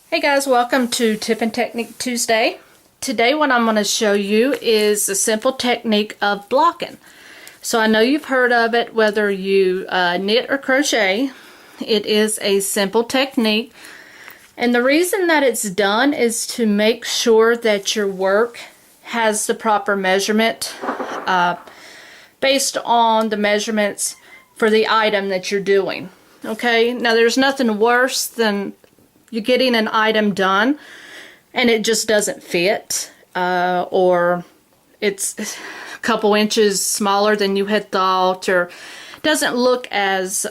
Hey guys, welcome to Tip and Technique Tuesday. Today what I'm going to show you is a simple technique of blocking. So I know you've heard of it whether you knit or crochet. It is a simple technique, and the reason that it's done is to make sure that your work has the proper measurement based on the measurements for the item that you're doing. Okay, now there's nothing worse than you're getting an item done and it just doesn't fit, or it's a couple inches smaller than you had thought, or doesn't look as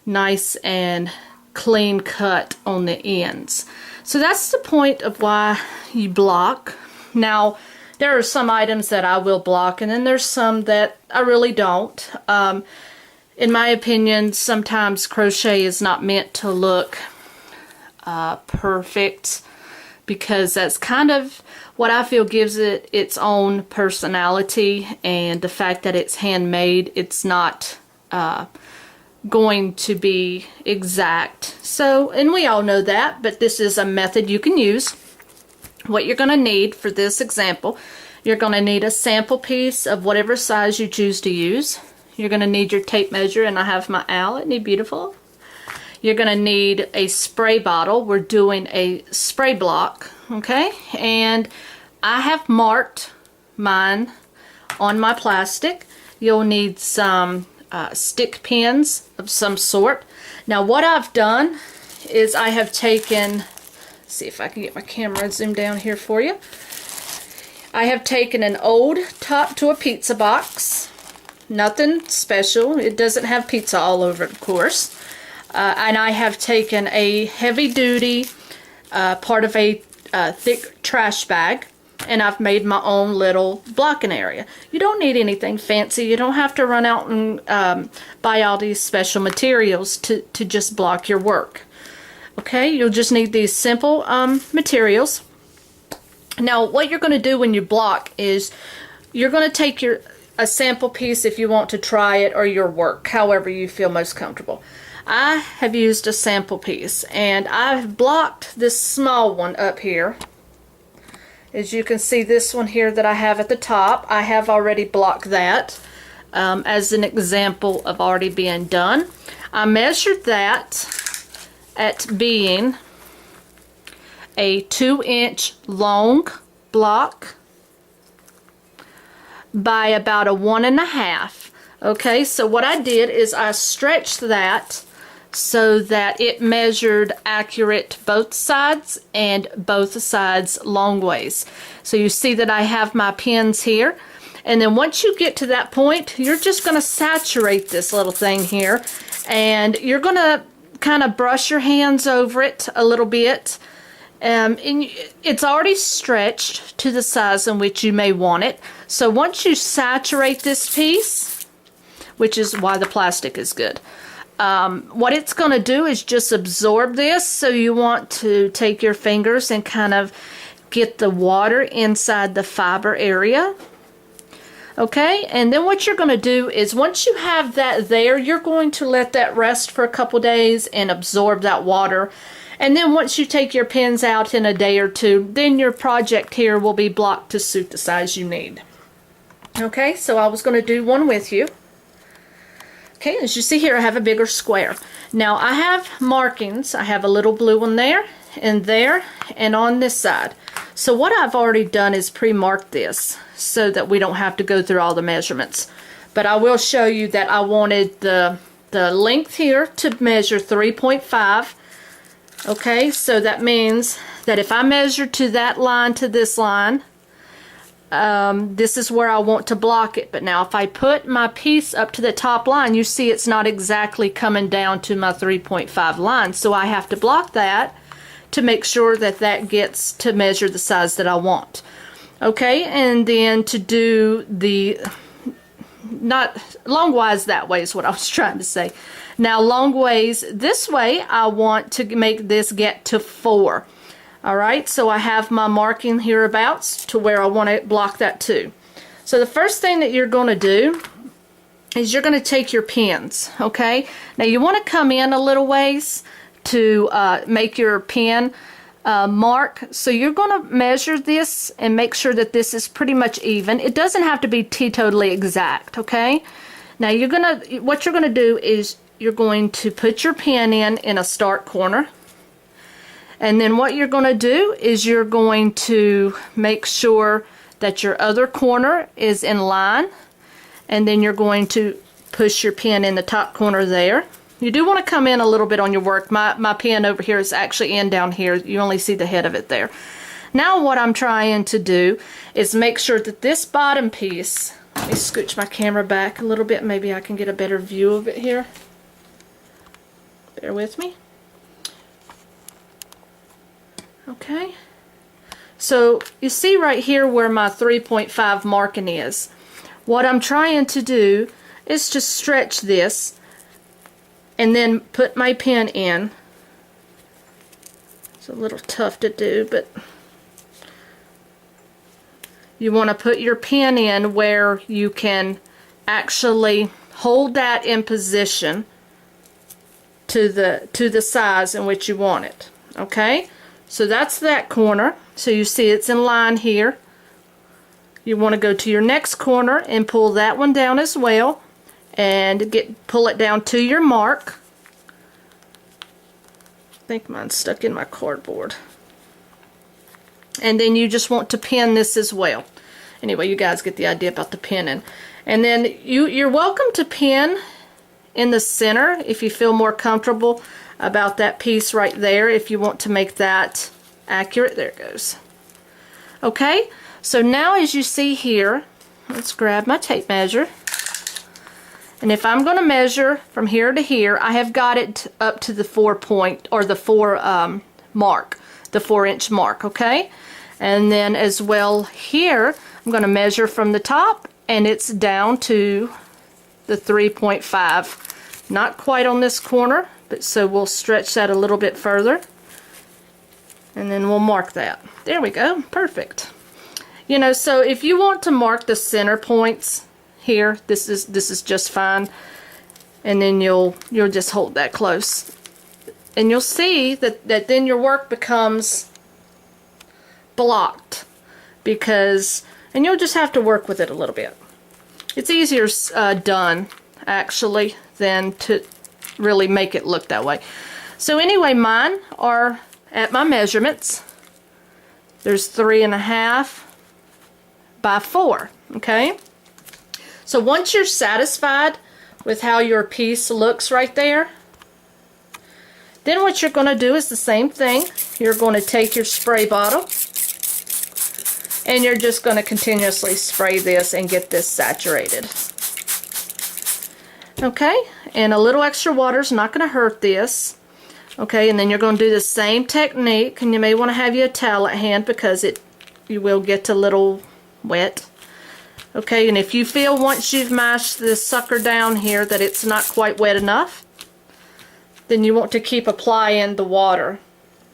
nice and clean cut on the ends. So that's the point of why you block. Now there are some items that I will block, and then there's some that I really don't. In my opinion, sometimes crochet is not meant to look perfect, because that's kind of what I feel gives it its own personality, and the fact that it's handmade, it's not going to be exact. So, and we all know that, but this is a method you can use. What you're going to need for this example, you're going to need a sample piece of whatever size you choose to use. You're going to need your tape measure, and I have my owl, isn't he beautiful? You're going to need a spray bottle. We're doing a spray block, okay? And I have marked mine on my plastic. You'll need some stick pins of some sort. Now what I've done is I have taken, let's see if I can get my camera zoomed down here for you. I have taken an old top to a pizza box. Nothing special. It doesn't have pizza all over it, of course. And I have taken a heavy-duty part of a thick trash bag, and I've made my own little blocking area. You don't need anything fancy. You don't have to run out and buy all these special materials to just block your work. Okay, you'll just need these simple materials. Now, what you're going to do when you block is you're going to take a sample piece if you want to try it, or your work, however you feel most comfortable. I have used a sample piece, and I've blocked this small one up here. As you can see, this one here that I have at the top, I have already blocked that as an example of already being done. I measured that at being a 2-inch long block by about a 1.5. Okay, so what I did is I stretched that so that it measured accurate both sides, and both sides long ways. So you see that I have my pins here, and then once you get to that point, you're just going to saturate this little thing here, and you're going to kind of brush your hands over it a little bit. And it's already stretched to the size in which you may want it. So once you saturate this piece, which is why the plastic is good, what it's going to do is just absorb this. So you want to take your fingers and kind of get the water inside the fiber area. Okay, and then what you're going to do is once you have that there, you're going to let that rest for a couple days and absorb that water. And then once you take your pins out in a day or two, then your project here will be blocked to suit the size you need. Okay, so I was going to do one with you. Okay, as you see here, I have a bigger square. Now I have markings. I have a little blue one there, and on this side. So what I've already done is pre-marked this so that we don't have to go through all the measurements. But I will show you that I wanted the length here to measure 3.5. Okay, so that means that if I measure to that line to this line, this is where I want to block it. But now if I put my piece up to the top line, you see it's not exactly coming down to my 3.5 line. So I have to block that to make sure that that gets to measure the size that I want. Okay, and then to do the, not longwise that way is what I was trying to say. Now long ways this way, I want to make this get to 4. Alright, so I have my marking hereabouts to where I want to block that to. So the first thing that you're going to do is you're going to take your pins, okay? Now you want to come in a little ways to make your pen mark. So you're going to measure this and make sure that this is pretty much even. It doesn't have to be teetotally exact, okay? Now what you're gonna do is you're going to put your pen in a start corner. And then what you're going to do is you're going to make sure that your other corner is in line. And then you're going to push your pen in the top corner there. You do want to come in a little bit on your work. My pen over here is actually in down here. You only see the head of it there. Now what I'm trying to do is make sure that this bottom piece, let me scooch my camera back a little bit. Maybe I can get a better view of it here. Bear with me. Okay, so you see right here where my 3.5 marking is. What I'm trying to do is just stretch this and then put my pen in. It's a little tough to do, but you want to put your pen in where you can actually hold that in position to the size in which you want it. Okay? So that's that corner. So you see it's in line here. You want to go to your next corner and pull that one down as well and pull it down to your mark. I think mine's stuck in my cardboard. And then you just want to pin this as well. Anyway, you guys get the idea about the pinning. And then you're welcome to pin in the center if you feel more comfortable about that piece right there, if you want to make that accurate. There it goes. Okay, so now as you see here, let's grab my tape measure. And if I'm going to measure from here to here, I have got it up to the 4 inch mark, okay? And then as well here, I'm going to measure from the top, and it's down to the 3.5. Not quite on this corner, but so we'll stretch that a little bit further. And then we'll mark that. There we go, perfect. You know, so if you want to mark the center points here, this is just fine. And then you'll just hold that close. And you'll see that then your work becomes blocked, and you'll just have to work with it a little bit. It's easier done, actually, than to really make it look that way. So anyway, mine are at my measurements. There's 3.5 by 4, okay? So once you're satisfied with how your piece looks right there, then what you're going to do is the same thing. You're going to take your spray bottle and you're just going to continuously spray this and get this saturated. Okay, and a little extra water is not going to hurt this. Okay, and then you're going to do the same technique, and you may want to have your towel at hand because you will get a little wet. Okay, and if you feel once you've mashed this sucker down here that it's not quite wet enough, then you want to keep applying the water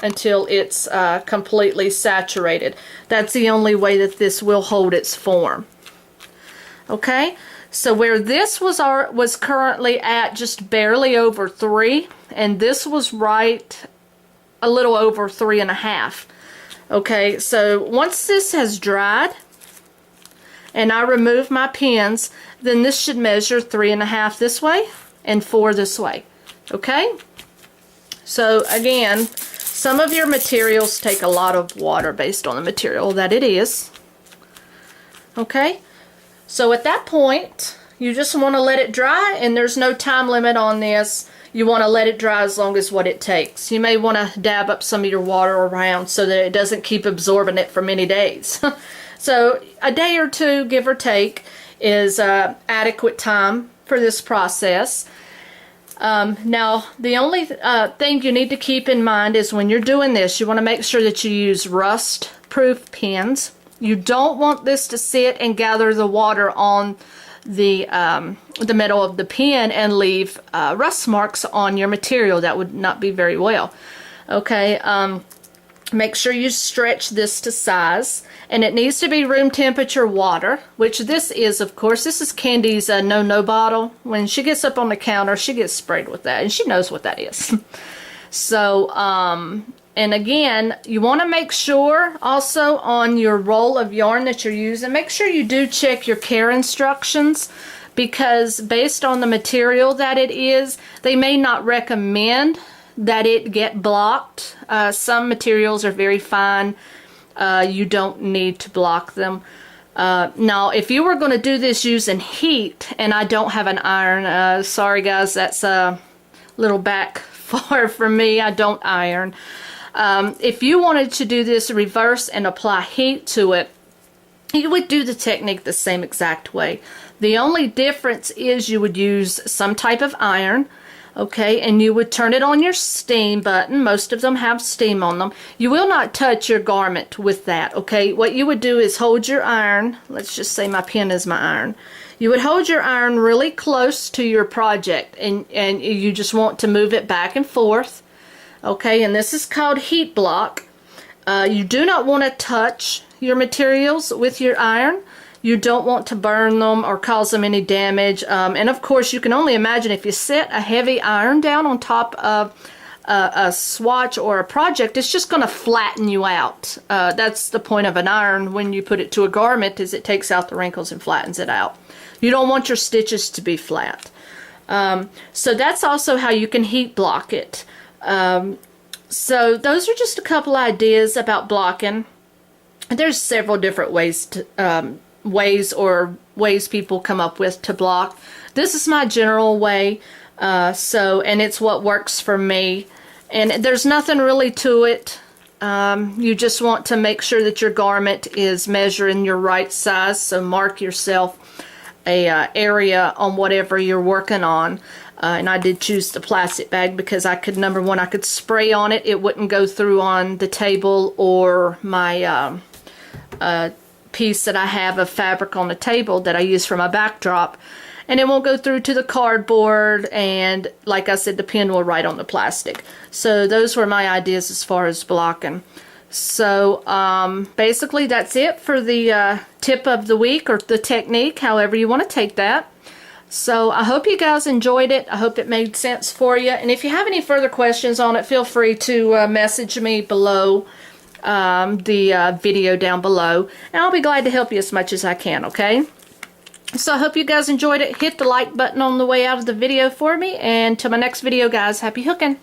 until it's completely saturated. That's the only way that this will hold its form. Okay, so where this was currently at just barely over 3, and this was right a little over 3.5. Okay, so once this has dried and I remove my pins, then this should measure 3.5 this way and 4 this way. Okay, so again, some of your materials take a lot of water based on the material that it is. Okay, so at that point you just want to let it dry, and there's no time limit on this. You want to let it dry as long as what it takes. You may want to dab up some of your water around so that it doesn't keep absorbing it for many days. So a day or two, give or take, is adequate time for this process. Now, the only thing you need to keep in mind is when you're doing this, you want to make sure that you use rust-proof pens. You don't want this to sit and gather the water on the metal of the pen and leave rust marks on your material. That would not be very well. Okay, make sure you stretch this to size, and it needs to be room temperature water, which this is, of course. This is Candy's no bottle. When she gets up on the counter, she gets sprayed with that, and she knows what that is. So, and again, you want to make sure also on your roll of yarn that you're using, make sure you do check your care instructions, because based on the material that it is, they may not recommend that it get blocked. Some materials are very fine. You don't need to block them. Now, if you were going to do this using heat, and I don't have an iron, sorry guys, that's a little back far from me. I don't iron. If you wanted to do this reverse and apply heat to it, you would do the technique the same exact way. The only difference is you would use some type of iron, okay, and you would turn it on your steam button. Most of them have steam on them. You will not touch your garment with that, okay? What you would do is hold your iron. Let's just say my pen is my iron. You would hold your iron really close to your project, and you just want to move it back and forth, okay? And this is called heat block. You do not want to touch your materials with your iron. You don't want to burn them or cause them any damage. And of course, you can only imagine if you set a heavy iron down on top of a swatch or a project, it's just going to flatten you out. That's the point of an iron when you put it to a garment, is it takes out the wrinkles and flattens it out. You don't want your stitches to be flat. So that's also how you can heat block it. So those are just a couple ideas about blocking. There's several different ways to ways people come up with to block. This is my general way, and it's what works for me, and there's nothing really to it. You just want to make sure that your garment is measuring your right size, so mark yourself a area on whatever you're working on. And I did choose the plastic bag because I could, number one, I could spray on it. It wouldn't go through on the table or my piece that I have of fabric on the table that I use for my backdrop, and it won't go through to the cardboard, and like I said, the pen will write on the plastic. So those were my ideas as far as blocking. So basically that's it for the tip of the week, or the technique, however you want to take that. So I hope you guys enjoyed it. I hope it made sense for you, and if you have any further questions on it, feel free to message me below the video down below, and I'll be glad to help you as much as I can, okay? So I hope you guys enjoyed it. Hit the like button on the way out of the video for me, and till my next video, guys, happy hooking!